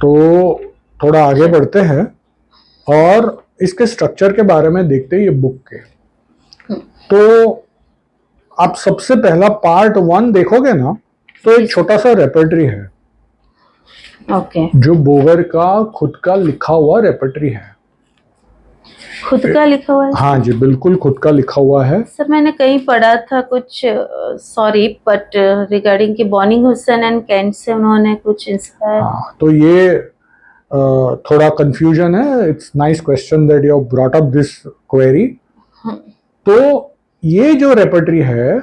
तो थोड़ा आगे बढ़ते हैं और इसके स्ट्रक्चर के बारे में देखते हैं ये बुक के। तो आप सबसे पहला पार्ट 1 देखोगे ना, तो एक छोटा सा रेपर्टरी है। ओके। जो बोगर का खुद का लिखा हुआ रेपर्टरी है। खुद का लिखा हुआ है? हाँ जी, बिल्कुल खुद का लिखा हुआ है। सर मैंने कहीं पढ़ा था कुछ, सॉरी बट रिगार्डिंग कि बॉनी हुसैन एंड केंट से उन्होंने कुछ इंस्पायर। हाँ, तो ये थोड़ा कंफ्यूजन है। It's nice question that you brought up this query. तो ये जो रेपर्टरी है,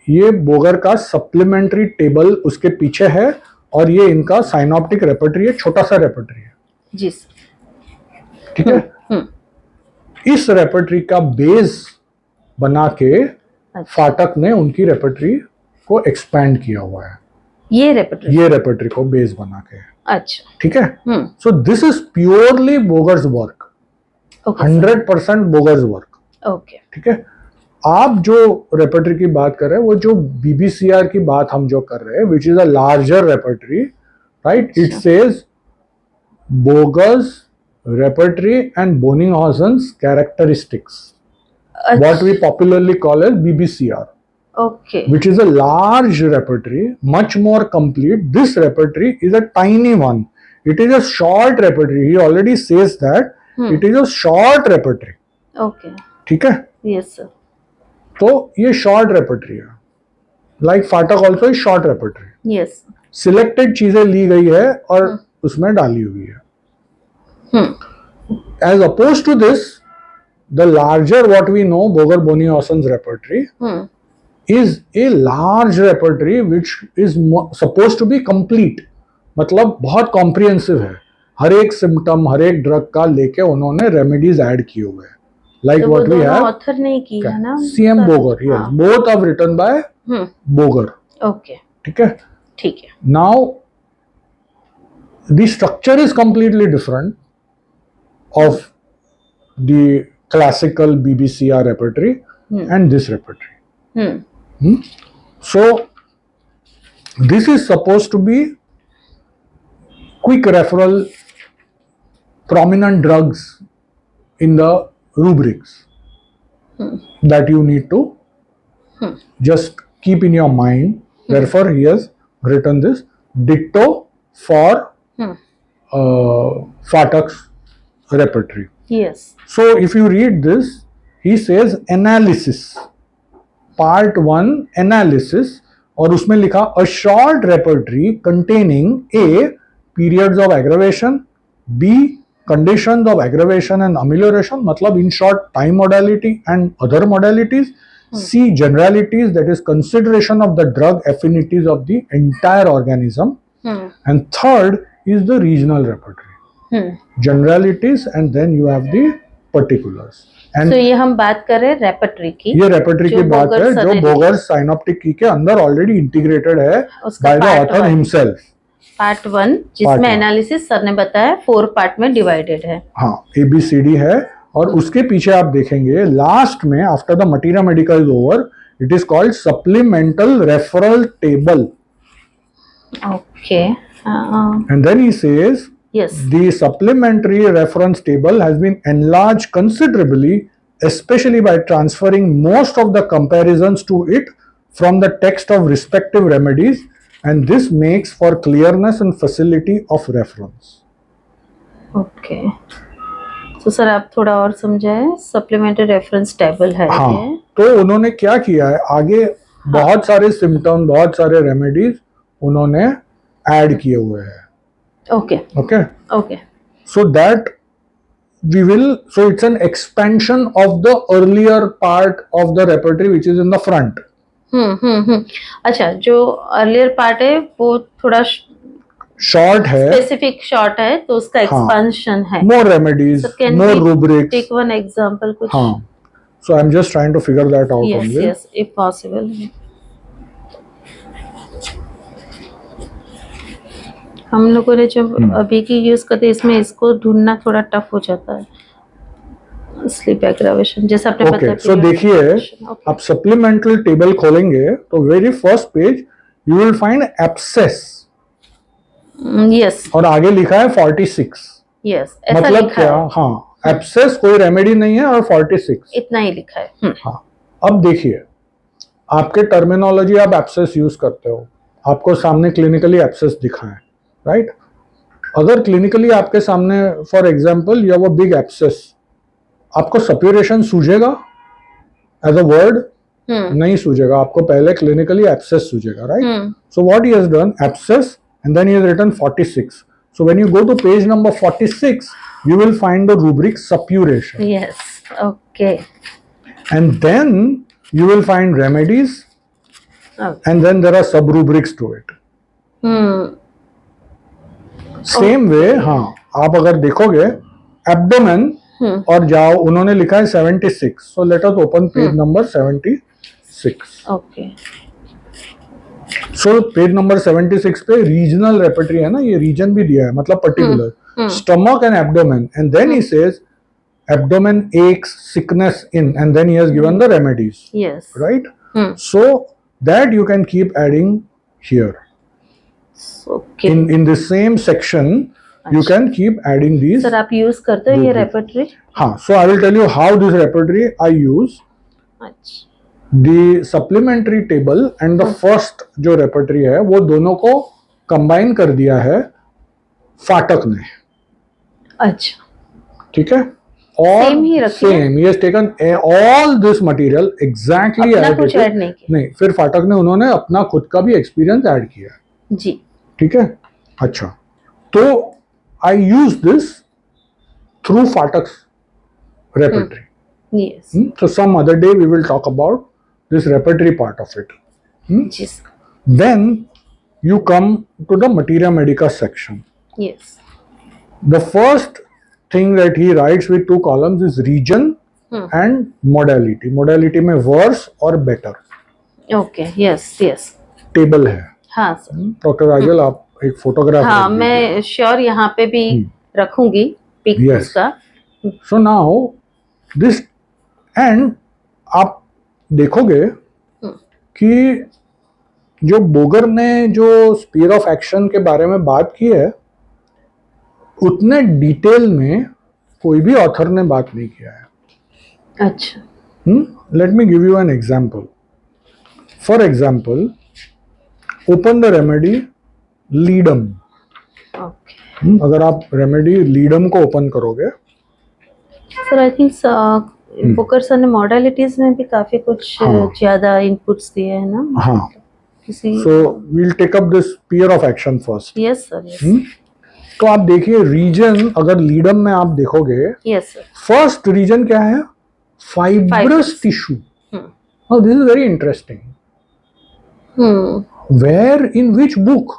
ये बोगर का सप्लीमेंट्री टेबल उसके पीछे है और ये इनका साइनॉप्टिक रेपर्टरी है, छोटा सा रेपर्टरी है जी सर। ठीक है। इस रेपर्टरी का बेस बना के फाटक ने उनकी रेपर्टरी को एक्सपैंड किया हुआ है। ये रेपर्टरी को बेस बना के। अच्छा, ठीक है। So this is purely Boger's work, 100% Boger's work. Okay, ठीक है। आप जो रेपर्टरी की बात कर रहे हैं, वो जो बीबीसीआर की बात हम जो कर रहे हैं, which is a larger repertory, right? It says Boger's repertory and Bonninghausen's characteristics, what we popularly call as BBCR, okay, which is a large repertory, much more complete. This repertory is a tiny one. It is a short repertory. He already says that it is a short repertory. okay, ठीक है? yes sir. तो ये short repertory है. Like फाटक also is short repertory. Yes. Selected चीजें ली गई है और उसमें डाली हुई है. As opposed to this, the larger what we know, Boger-Bonnighausen's repertory is a large repertory which is supposed to be complete. मतलब बहुत comprehensive है. हर एक सिम्टम, हर एक ड्रग का लेके उन्होंने रेमेडीज ऐड किए हुए हैं. Like what we have. Author नहीं की है ना? CM Boger, yes. Both are written by Boger. Okay. ठीक है. ठीक है. Now, the structure is completely different of the classical BBCR repertory and this repertory. So this is supposed to be quick referral, prominent drugs in the rubrics that you need to just keep in your mind. Therefore he has written this. Ditto for Fatak's repertory. Yes. So if you read this, he says analysis, part 1 analysis, और उसमें लिखा a short repertory containing A, periods of aggravation, B, conditions of aggravation and amelioration, मतलब in short time modality and other modalities, C, generalities, that is consideration of the drug affinities of the entire organism, and third is the regional repertory. Generalities and then you have the particulars. And so ये हम बात कर रहे हैं repertory की. ये repertory की बात है जो बोगर साइनॉप्टिक की के अंदर ऑलरेडी इंटीग्रेटेड है by the author himself. Part 1 जिसमें एनालिसिस सर ने बताया 4 पार्ट में डिवाइडेड है. हाँ, ABCD है. और उसके पीछे आप देखेंगे लास्ट में after the materia medica is over, it is called supplemental referral table. Okay. And then he says yes, the supplementary reference table has been enlarged considerably, especially by transferring most of the comparisons to it from the text of respective remedies, and this makes for clearness and facility of reference. Okay. So sir आप थोड़ा और समझाएं. supplementary reference table है. हाँ, तो उन्होंने क्या किया है, आगे बहुत सारे सिम्टम, बहुत सारे रेमेडीज उन्होंने ऐड किए हुए हैं. Okay. Okay. Okay. So that we will. So it's an expansion of the earlier part of the repertory which is in the front. अच्छा, जो earlier part है वो थोड़ा short है, specific short है, तो उसका expansion है. More remedies, so more rubrics. Take one example कुछ. हाँ. So I'm just trying to figure that out. Yes, only. yes, if possible. हम लोगों ने जब अभी की यूज करते हैं इसमें इसको ढूंढना थोड़ा टफ हो जाता है. स्लीप एग्रावेशन जैसे आपने बताया. सो देखिए, आप सप्लीमेंटल टेबल खोलेंगे तो very first page you will find abscess. Yes और आगे लिखा है 46। यस, ऐसा मतलब लिखा क्या? है, हाँ, एब्सेस कोई रेमेडी नहीं है और 46। इतना ही लिखा है। हाँ, अब देखिए, आपके टर्मिनोलॉजी आप एब्सेस यूज करते हो, आपको सामने क्लिनिकली एब्सेस दिखा है, राइट? अगर क्लिनिकली आपके सामने for example you have a big abscess, आपको सप्यूरेशन सूझेगा एज अ वर्ड? नहीं सूझेगा, आपको पहले क्लिनिकली एब्सेस सूझेगा, right? So what he has done, abscess and then he has written 46. So when you go to page number 46, you will find the rubric suppuration. Yes, okay, And then you will find remedies, and then there are sub rubrics to it. Same way, हाँ, आप अगर देखोगे abdomen और जाओ, उन्होंने लिखा है 76. So let us open page number 76. Okay, So page number 76 पे रीजनल रेपर्टरी है ना, ये रीजन भी दिया है, मतलब particular stomach and abdomen, and then he says abdomen aches, sickness in, and then he has given the remedies, yes, right? So that you can keep adding here okay. in the same section. You can keep adding these. Sir आप use करते हो ये repertory? हाँ, so I will tell you how this repertory I use. अच्छा, The supplementary table and the first जो repertory है वो दोनों को combine कर दिया है फाटक ने, अच्छा, ठीक है? और Same ही रखी है? same, he has taken all this material exactly अपना as कुछ it is. ऐड नहीं किया? नहीं, फिर फाटक ने उन्होंने अपना खुद का भी एक्सपीरियंस ऐड किया, जी, ठीक है? अच्छा, तो I use this through Phatak's repertory. Yes, So some other day we will talk about this repertory part of it. जी sir, Then you come to the materia medica section. Yes, The first thing that he writes with 2 columns is region and modality. Modality में worse और better. Okay, yes, yes, table है. हाँ sir, doctor राजल, आप एक photograph. हाँ, मैं sure यहाँ पे भी रखूंगी पिक Yes. उसका। सो नाउ दिस, एंड आप देखोगे कि जो बोगर ने जो स्पीयर ऑफ एक्शन के बारे में बात की है, उतने डिटेल में कोई भी ऑथर ने बात नहीं किया है. अच्छा, let me give you an example. For example, open the remedy ledum. Okay अगर आप रेमेडी लीडम को ओपन करोगे, sir, I think Booker sir ने मॉडलिटीज में भी काफी कुछ ज्यादा इनपुट्स दिए हैं ना? हाँ, किसी, so we'll take up this sphere of action first. Yes sir, yes, तो आप देखिए रीजन, अगर लीडम में आप देखोगे, यस सर, फर्स्ट रीजन क्या है? Fibrous tissue. This is very interesting. Where in which book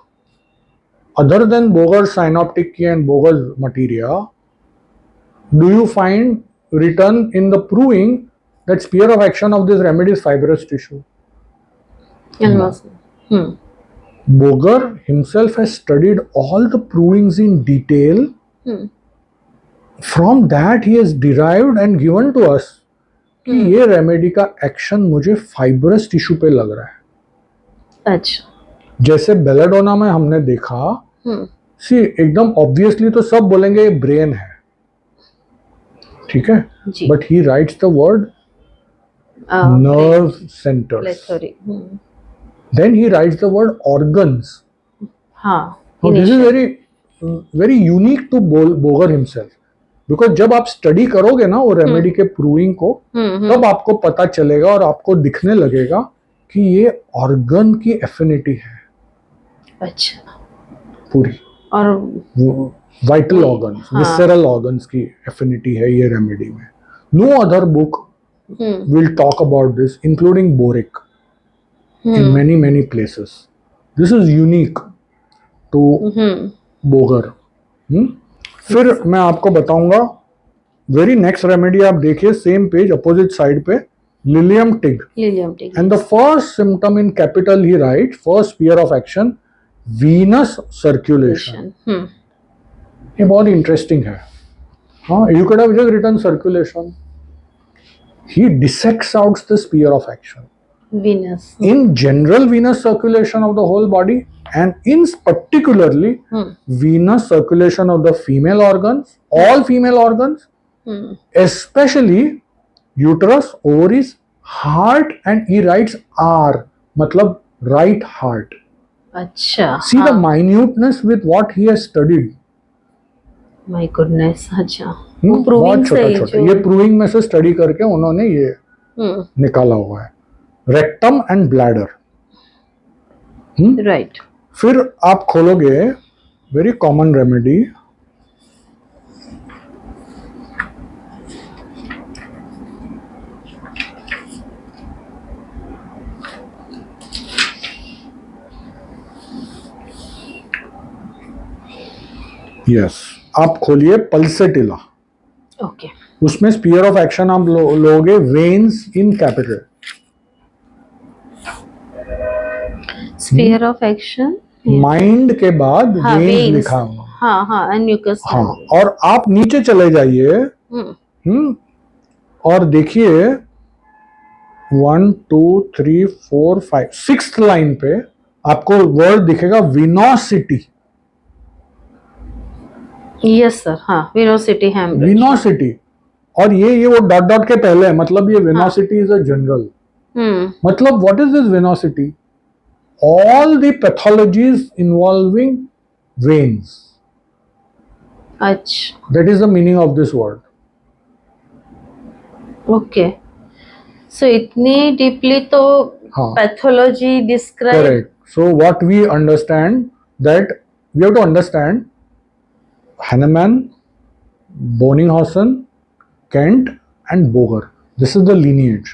other than Boger synoptic key and Boger materia do you find written in the proving that sphere of action of this remedy is fibrous tissue? Boger himself has studied all the provings in detail. From that he has derived and given to us कि ये remedy का action मुझे fibrous tissue पे लग रहा है. अच्छा, जैसे बेलाडोना में हमने देखा, सी एकदम ऑब्वियसली तो सब बोलेंगे ये ब्रेन है, ठीक है, but he rights the word nerve centers. प्लेथोरी, Then he writes the word organs. हाँ, Now this is very unique to Boger himself. Because जब आप स्टडी करोगे ना वो रेमेडी के प्रूविंग को, तब आपको पता चलेगा और आपको दिखने लगेगा कि ये ऑर्गन की एफिनिटी है. अच्छा, पूरी और वाइटल ऑर्गन्स, विसरल ऑर्गन्स की एफिनिटी है ये रेमेडी में. No other book will talk about this, including Boric, in many places. This is unique to Boger. फिर मैं आपको बताऊंगा वेरी नेक्स्ट रेमेडी. आप देखिए सेम पेज अपोजिट साइड पे, lilium tig. And the first symptom in capital he write, first sphere of action, venous circulation. ये बहुत interesting है. हाँ, you could have just written circulation. He dissects out the sphere of action. Venus. In general venous circulation of the whole body and in particularly venous circulation of the female organs, all female organs, especially uterus, ovaries, heart, and he writes R, matlab right heart. अच्छा, See the minuteness with what he has studied. My goodness, अच्छा, वो बहुत proving छोटा से छोटा, जो ये proving में से स्टडी करके उन्होंने ये निकाला हुआ है. Rectum and bladder. राइट. फिर आप खोलोगे वेरी कॉमन रेमेडी, यस, आप खोलिए पल्सेटिला. ओके. उसमें स्पीयर ऑफ एक्शन आप लोगे veins in capital. Sphere of action mind के बाद हाँ, वेन्स veins. लिखा हुआ. हाँ हाँ, एंड म्यूकस. हाँ, और आप नीचे चले जाइए और देखिए 1 2 3 4 5 6th लाइन पे आपको वर्ड दिखेगा विनोसिटी. Yes sir. हाँ, विनोसिटी हैमरेज. विनोसिटी, और ये वो डॉट डॉट के पहले है, मतलब ये विनोसिटी इज अ जनरल. मतलब what is this venosity? All the pathologies involving veins. अच्छा, that is the meaning of this word. Okay. So इतनी डीपली तो हाँ, pathology describe. correct. So what we understand, that we have to understand Hahnemann, Bonninghausen, Kent and Boger. This is the lineage.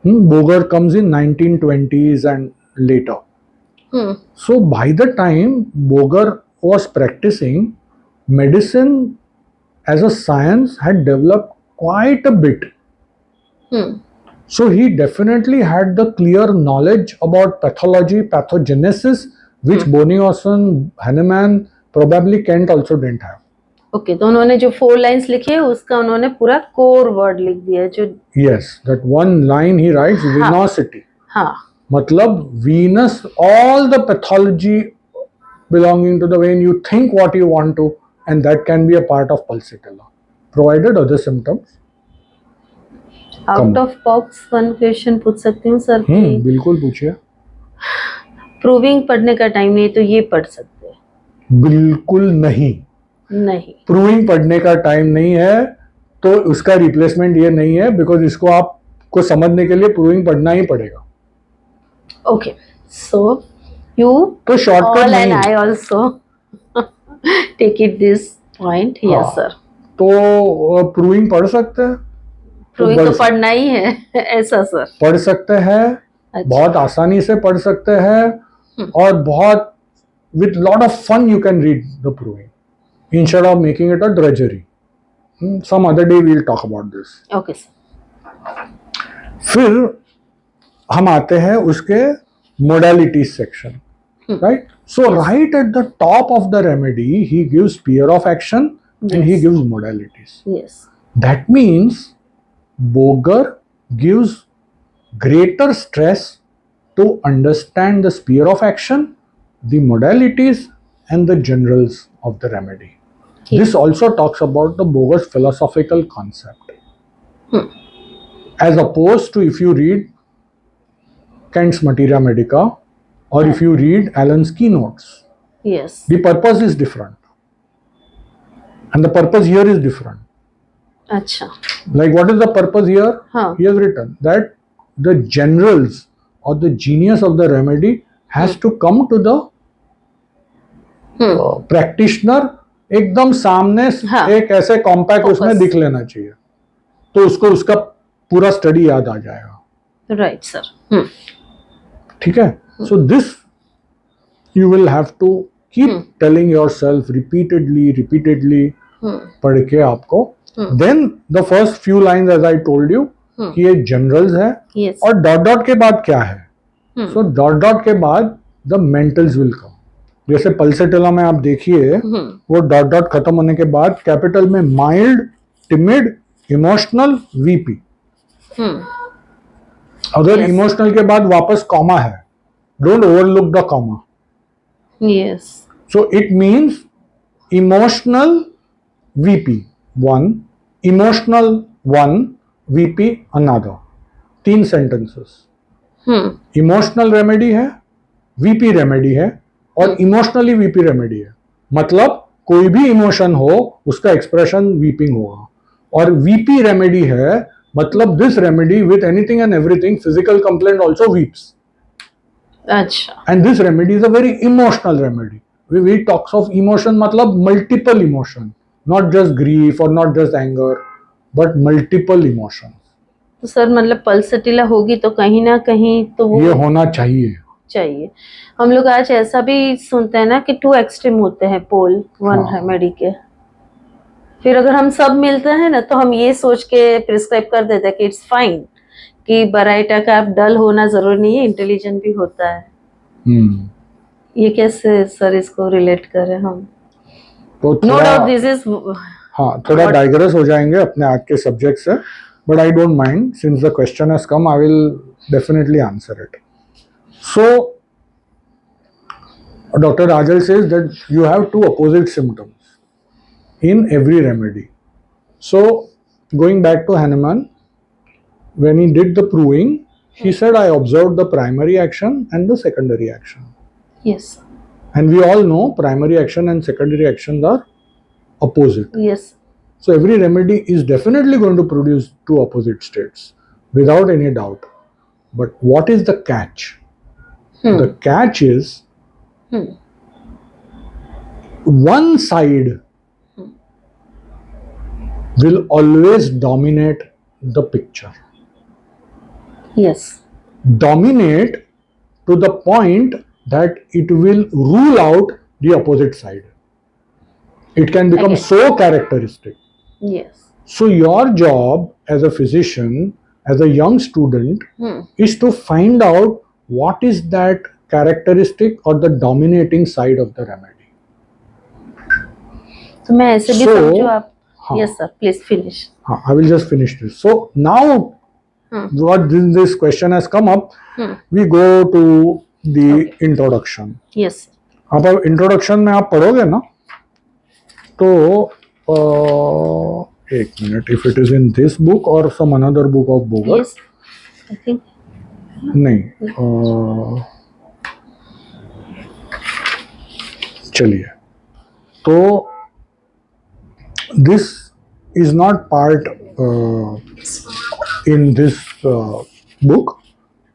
Boger comes in 1920s and later. So by the time Boger was practicing, medicine as a science had developed quite a bit. So he definitely had the clear knowledge about pathology, pathogenesis, which Bonninghausen, Hahnemann, probably Kent also didn't have. Okay, तो उन्होंने जो 4 lines लिखी है उसका उन्होंने पूरा core word लिख दिया जो. Yes, that one line he writes, venosity. हाँ. मतलब venous, all the pathology belonging to the vein, you think what you want to, and that can be a part of pulsatilla, provided other symptoms. Out of box one question पूछ सकती हूँ sir कि बिल्कुल पूछिए. Proving पढ़ने का time नहीं तो ये पढ़ सकते हैं? बिल्कुल नहीं. नहीं, प्रूविंग पढ़ने का टाइम नहीं है, तो उसका रिप्लेसमेंट ये नहीं है, बिकॉज इसको आपको समझने के लिए प्रूविंग पढ़ना ही पड़ेगा. ओके. सो यू तो शॉर्टकट ऑल एंड नहीं. I also take it this point. Yes sir. तो प्रूविंग पढ़ सकते हैं. प्रूविंग तो पढ़ना ही है ऐसा सर. पढ़ सकते हैं. अच्छा. बहुत आसानी से पढ़ सकते हैं और बहुत with lot of fun you can read the proving instead of making it a drudgery. Some other day we'll talk about this. Okay sir. फिर हम आते हैं उसके modalities section, right? So right at the top of the remedy he gives sphere of action and he gives modalities. Yes. That means Boger gives greater stress to understand the sphere of action, the modalities and the generals of the remedy. This also talks about the Boger's philosophical concept. As opposed to if you read Kent's Materia Medica or if you read Allen's keynotes, yes. the purpose is different. And the purpose here is different. अच्छा. Like what is the purpose here? हाँ. He has written that the generals or the genius of the remedy has to come to the practitioner एकदम सामने. हाँ. एक ऐसे compact उसमें दिख लेना चाहिए, तो उसको उसका पूरा स्टडी याद आ जाएगा. Right sir. ठीक है. So this you will have to keep telling yourself repeatedly पढ़ के आपको. Then the first few lines as I told you कि ये जनरल्स है. यस. और डॉट डॉट के बाद क्या है? सो डॉट डॉट के बाद द मेंटल्स विल कम. जैसे पल्सेटिला में आप देखिए वो डॉट डॉट खत्म होने के बाद कैपिटल में माइल्ड, टिमिड, इमोशनल, वीपी. अगर Yes. इमोशनल के बाद वापस कॉमा है, don't overlook the comma. Yes. So it means emotional VP 1, emotional 1, VP another. 3 sentences. Emotional remedy है, वीपी रेमेडी है और इमोशनली वीपी रेमेडी है. मतलब कोई भी इमोशन हो उसका एक्सप्रेशन वीपिंग होगा. और वीपी रेमेडी है मतलब this remedy with anything and everything physical complaint also weeps. अच्छा. And this remedy is a very emotional remedy. We talks of emotion मतलब multiple emotion, not just grief or not just anger, but multiple emotions. तो sir मतलब Pulsatilla होगी तो कहीं ना कहीं तो वो ये होना चाहिए. चाहिए. हम लोग आज ऐसा भी सुनते हैं ना कि 2 एक्सट्रीम होते हैं पोल वन हाँ. रेमेडी के. फिर अगर हम सब मिलते हैं ना तो हम ये सोच के प्रिस्क्राइब कर देते हैं कि इट्स फाइन कि बराइटा का आप डल होना जरूरी नहीं है, इंटेलिजेंट भी होता है. ये कैसे सर इसको रिलेट करें हम? तो नो थोड़ा डाउट दिस इज हाँ थोड़ा डाइग्रेस हो जाएंगे अपने आज के सब्जेक्ट से, but I don't mind since the question has come I will definitely answer it. So Dr. Rajal says that you have 2 opposite symptoms in every remedy. So going back to Hahnemann, when he did the proving, he said I observed the primary action and the secondary action. Yes. And we all know primary action and secondary actions are opposite. Yes. So every remedy is definitely going to produce 2 opposite states without any doubt. But what is the catch? The catch is one side will always dominate the picture. Yes. Dominate to the point that it will rule out the opposite side. It can become Okay. so characteristic. Yes. So your job as a physician, as a young student, is to find out what is that characteristic or the dominating side of the remedy. तो मैं ऐसे भी So, समझू आप. हाँ. Yes sir please finish. I will just finish this. So now, what this question has come up, we go to the introduction. Yes. अब introduction में आप पढ़ोगे ना तो एक minute, if it is in this book और some another book of Boger. Yes. I think नहीं, चलिए. तो this is not part in this book,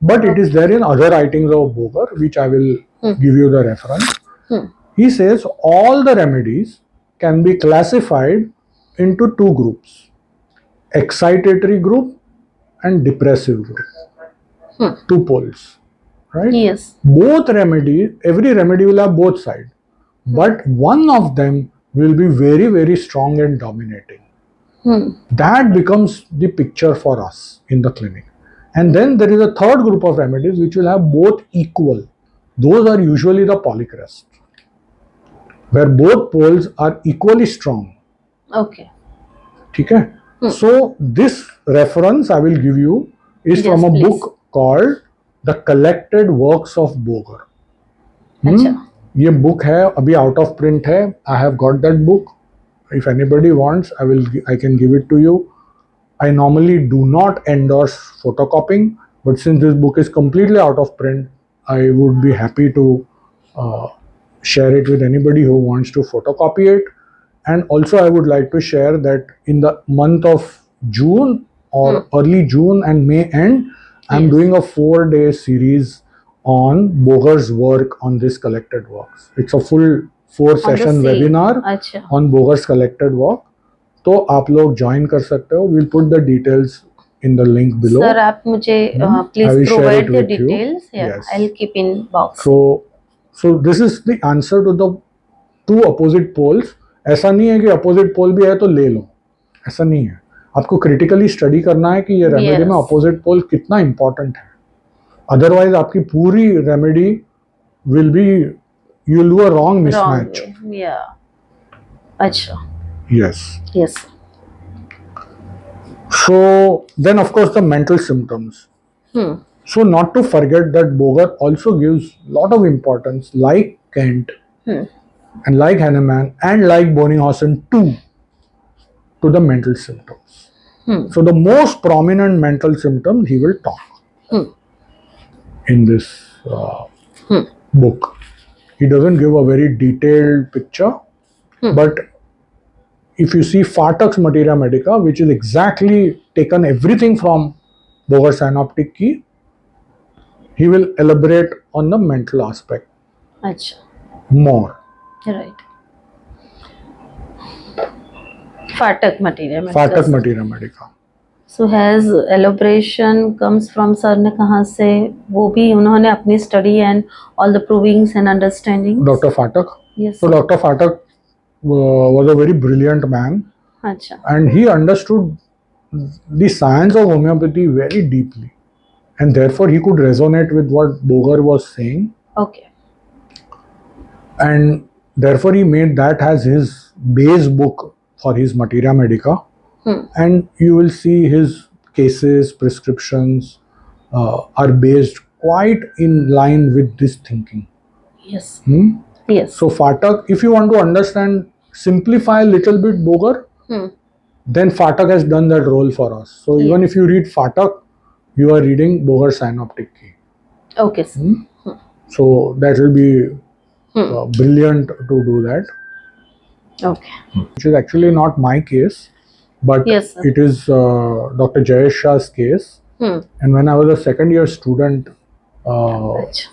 but it is there in other writings of Boger, which I will give you the reference. He says all the remedies can be classified into 2 groups: excitatory group and depressive group. 2 poles, right? Yes. Both remedies, every remedy will have both sides, but one of them will be very, very strong and dominating. That becomes the picture for us in the clinic. And then there is a third group of remedies which will have both equal. Those are usually the polycrest, where both poles are equally strong. Okay. ठीक है? So this reference I will give you is Yes, from a please. book called The Collected Works of Boger. अच्छा. ये book है, अभी out of print है. I have got that book. If anybody wants, I can give it to you. I normally do not endorse photocopying, but since this book is completely out of print, I would be happy to share it with anybody who wants to photocopy it. And also, I would like to share that in the month of June or early June and May end, I'm Yes. doing a 4-day series on Boger's work on this collected works. It's a full 4-session same. webinar अच्छा. on Boger's collected work. तो आप लोग join कर सकते हो. We'll put the details in the link below. Sir आप मुझे I will please share provide it the with you. Details. Yes. I will keep in box. So this is the answer to the 2 opposite poles. ऐसा नहीं है कि opposite pole भी है तो ले लो, ऐसा नहीं है. आपको क्रिटिकली स्टडी करना है कि ये रेमेडी में opposite pole कितना इंपॉर्टेंट है. अदरवाइज आपकी पूरी remedy will be, you will do a wrong mismatch. या. अच्छा. Yes. Yes. So then of course the mental symptoms. So not to forget that Boger also gives lot of importance, like Kent, Hmm. and like Hahnemann, and like Bonninghausen too, to the mental symptoms. Hmm. So the most prominent mental symptoms he will talk Hmm. in this Hmm. book. He doesn't give a very detailed picture, but if you see Fatak's Materia Medica, which is exactly taken everything from Boger Synoptic Key, he will elaborate on the mental aspect अच्छा, more. right. Phatak material Fatak Materia Medica. So has elaboration comes from sir ने कहाँ से, वो भी उन्होंने अपनी study and all the provings and understanding. Dr. Fatak. Yes. So Dr. Fatak was a very brilliant man, अच्छा. and he understood the science of homeopathy very deeply, and therefore he could resonate with what Boger was saying, okay. and therefore he made that as his base book for his Materia Medica. And you will see his cases, prescriptions are based quite in line with this thinking. Yes. Hmm? Yes. So Fatak, if you want to understand, simplify a little bit Boger, then Fatak has done that role for us. So even if you read Fatak, you are reading Boger Synoptic Key. Okay sir. So that will be brilliant to do that. Okay. Which is actually not my case, but Yes, sir. it is Dr. Jayesh Shah's case. And when I was a second year student,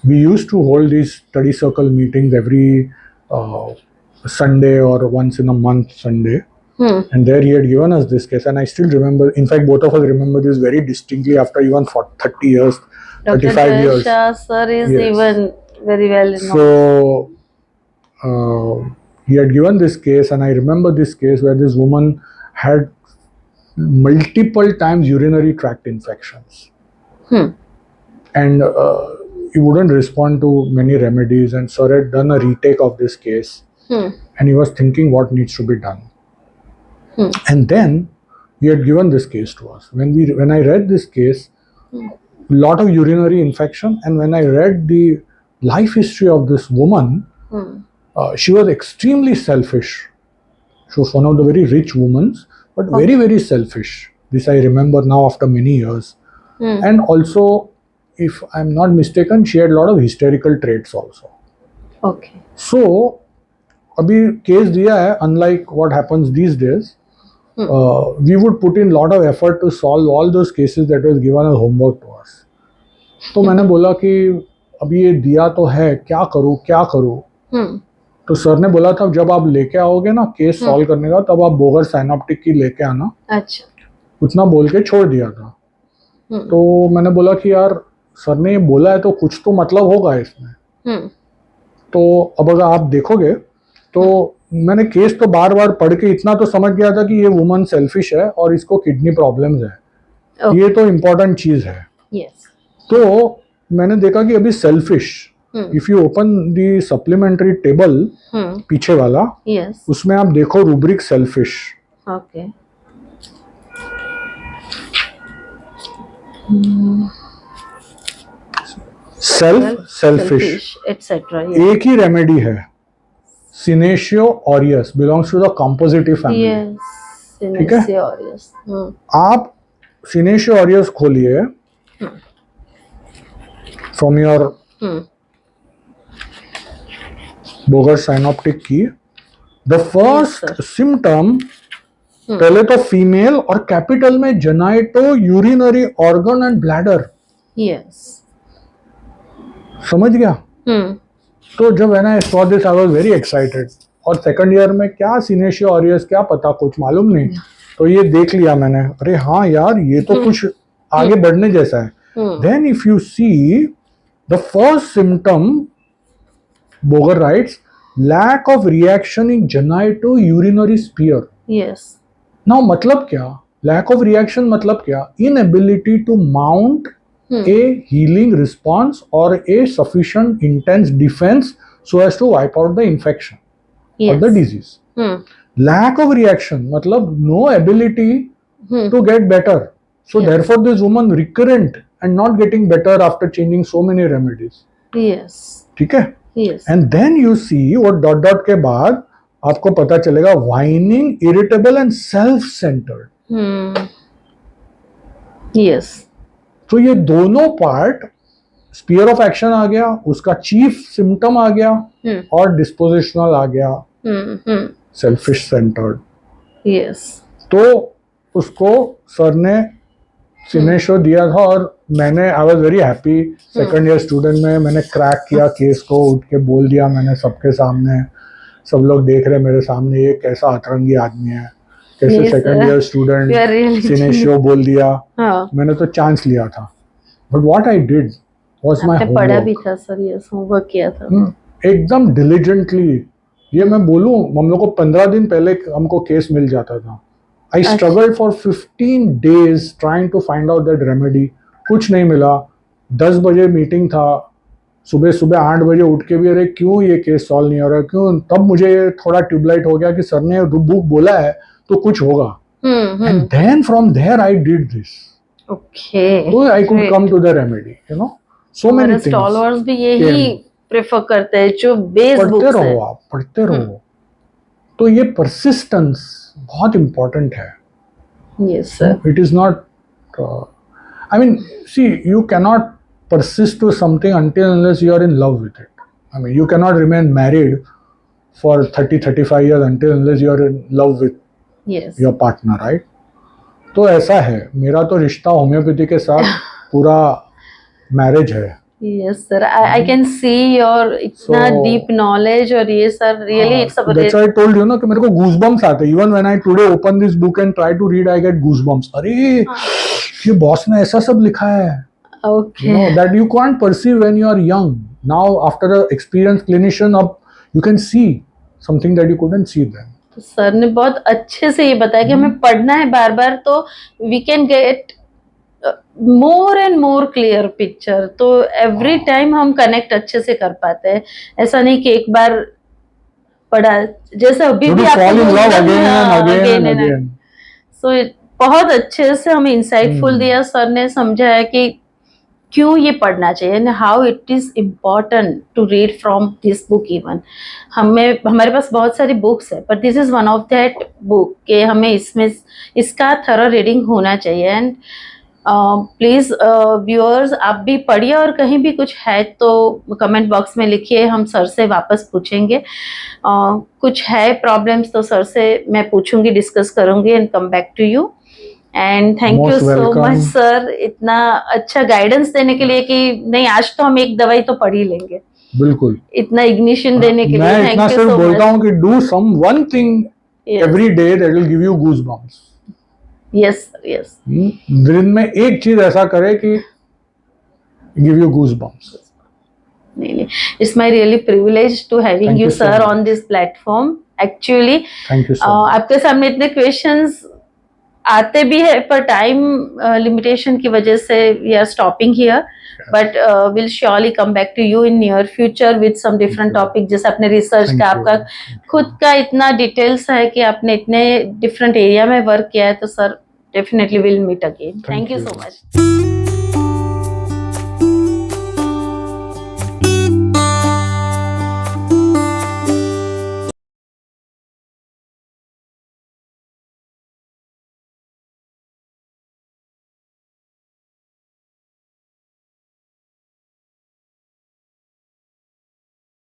we used to hold these study circle meetings every Sunday or once in a month Sunday. And there he had given us this case, and I still remember. In fact, both of us remember this very distinctly after even for 30 years, Dr. 35 Jayesh years. Shah sir is Yes. even very well known. So he had given this case, and I remember this case where this woman had multiple times urinary tract infections, and he wouldn't respond to many remedies. And sir had done a retake of this case, and he was thinking what needs to be done. And then he had given this case to us. When I read this case, lot of urinary infection, and when I read the life history of this woman, she was extremely selfish. She was one of the very rich women, but very, very selfish. This I remember now after many years. And also, if I'm not mistaken, she had a lot of hysterical traits also. Okay. So, अभी case दिया है, unlike what happens these days, we would put in lot of effort to solve all those cases that was given as homework to us. तो मैंने बोला कि अभी ये दिया तो है, क्या करूँ. तो सर ने बोला था जब आप लेके आओगे ना केस सॉल्व करने का, तब आप बोगर साइनॉप्टिक की लेके आना. अच्छा. उतना बोल के छोड़ दिया था. तो मैंने बोला कि यार सर ने ये बोला है तो कुछ तो मतलब होगा इसमें. तो अब अगर आप देखोगे तो मैंने केस तो बार बार पढ़ के इतना तो समझ गया था कि ये वुमन सेल्फिश है और इसको किडनी प्रॉब्लम्स है. ये तो इम्पोर्टेंट चीज है. यस. तो मैंने देखा कि अभी selfish, if you open the supplementary table पीछे वाला, यस. उसमें आप देखो rubric selfish. Okay. Selfish etcetera. एक ही रेमेडी है, senecio aureus, belongs to the compositive family. Yes. ठीक है? यस. आप सिनेशियो ऑरियस खोलिए फ्रॉम योर बोगर साइनॉप्टिक की. द फर्स्ट सिम्टम, पहले तो फीमेल और कैपिटल में genito urinary organ and bladder. Yes. समझ गया. तो जब when I saw this I was very excited. और सेकंड ईयर में क्या सिनेशियो ऑरियस, क्या पता, कुछ मालूम नहीं. तो ये देख लिया मैंने, अरे हाँ यार ये तो कुछ आगे बढ़ने जैसा है. Then if you see the first symptom, Boger writes, lack of reaction in genito urinary sphere. Yes. Now मतलब क्या, लैक ऑफ रिएक्शन मतलब क्या, inability to mount a healing response or a sufficient intense defense so as to wipe out the infection or the disease. Lack of reaction matlab no ability to get better. So therefore this woman recurrent and not getting better after changing so many remedies. Yes. ठीक है. Yes. And then you see वो dot dot के बाद आपको पता चलेगा whining, irritable and self centred. Yes. तो ये दोनों पार्ट स्पीयर ऑफ एक्शन आ गया, उसका चीफ सिम्टम आ गया, और डिस्पोजिशनल आ गया, सेल्फिश सेंटर्ड. Yes. तो उसको सर ने सिनेशो दिया था और मैंने I was very happy. Second year student में मैंने क्रैक किया केस को, उठ के बोल दिया मैंने सबके सामने. सब लोग देख रहे मेरे सामने ये कैसा अतरंगी आदमी है, कैसे Yes, second sir. Year You are student really सिनेशो बोल दिया. हाँ. मैंने तो चांस लिया था, but what I did was my आपने पढ़ा भी होमवर्क. था सर, यस, होमवर्क किया था. एकदम डिलीजेंटली. ये मैं बोलूं, हम लोग को 15 दिन पहले हमको केस मिल जाता था. I struggled for 15 days trying to find out that remedy. कुछ नहीं मिला. 10 बजे मीटिंग था, सुबह सुबह 8 बजे उठ के भी अरे क्यों ये केस सॉल्व नहीं हो रहा, क्यों. तब मुझे ये थोड़ा ट्यूबलाइट हो गया कि सर ने बुक बोला है तो कुछ होगा. And then from there I did this. Okay. So I could come to the remedy, you know. So many things. स्टॉलवर्स भी यही प्रेफर करते हैं, जो बेस पढ़ते बुक्स है. रहो आप, पढ़ते रहो. तो ये परसिस्टेंस बहुत इंपॉर्टेंट है. Yes sir. It is not, I mean, see, you cannot persist to something until unless you are in love with it. I mean, you cannot remain married for 30-35 years until unless you are in love with yes. your partner, right? तो ऐसा है, मेरा तो रिश्ता homeopathy के साथ पूरा marriage है. Yes sir, I can see your इतना So- डीप नॉलेज, और ये sir really it's That's why I told you ना कि मेरे को गूजबम्स आते हैं. Even when I today open this book and try to read, I get goosebumps. अरे ये बॉस ने ऐसा सब लिखा है. Okay. You know, that you can't perceive when you are young. Now, after an experienced clinician, you can see something that you couldn't see then. तो sir ने बहुत अच्छे से ये बताया कि हमें पढ़ना है बार बार, तो we can get more and more clear picture. तो एवरी टाइम हम कनेक्ट अच्छे से कर पाते हैं. ऐसा नहीं कि एक बार पढ़ा, जैसे अभी You भी do fall in love again and again and again. सो बहुत अच्छे से हमें इंसाइटफुल दिया सर ने, समझाया कि क्यों ये पढ़ना चाहिए and how it is important to read from this book. Even हमारे पास बहुत सारी बुक्स है, but this is one of that book के हमें इसमें इसका थरो रीडिंग होना चाहिए. एंड प्लीज व्यूअर्स, आप भी पढ़िए, और कहीं भी कुछ है तो कमेंट बॉक्स में लिखिए, हम सर से वापस पूछेंगे. कुछ है प्रॉब्लम्स तो सर से मैं पूछूंगी, डिस्कस करूंगी and come back to you. And thank you Most so welcome. Much sir, इतना अच्छा गाइडेंस देने के लिए कि नहीं आज तो हम एक दवाई तो पढ़ ही लेंगे, बिल्कुल. इतना इग्निशन देने के लिए. मैं इतना थैंक यू सिर्फ सो बोलता मच. हूँ कि do some one thing every day that will give you goosebumps. Yes yes. दिन में एक चीज ऐसा करे कि give you goosebumps. नहीं, it's my really privilege to having Thank you you so sir much. On this platform. Actually Thank you so much. आपके सामने इतने क्वेश्चंस आते भी है, पर टाइम लिमिटेशन की वजह से we are stopping here, but will surely come back to you in near future with some different Thank you. Topic. जैसे आपने रिसर्च Thank का, you. आपका खुद का इतना डिटेल्स है कि आपने इतने डिफरेंट एरिया में वर्क किया है, तो sir definitely will meet again. Thank thank you you. So much.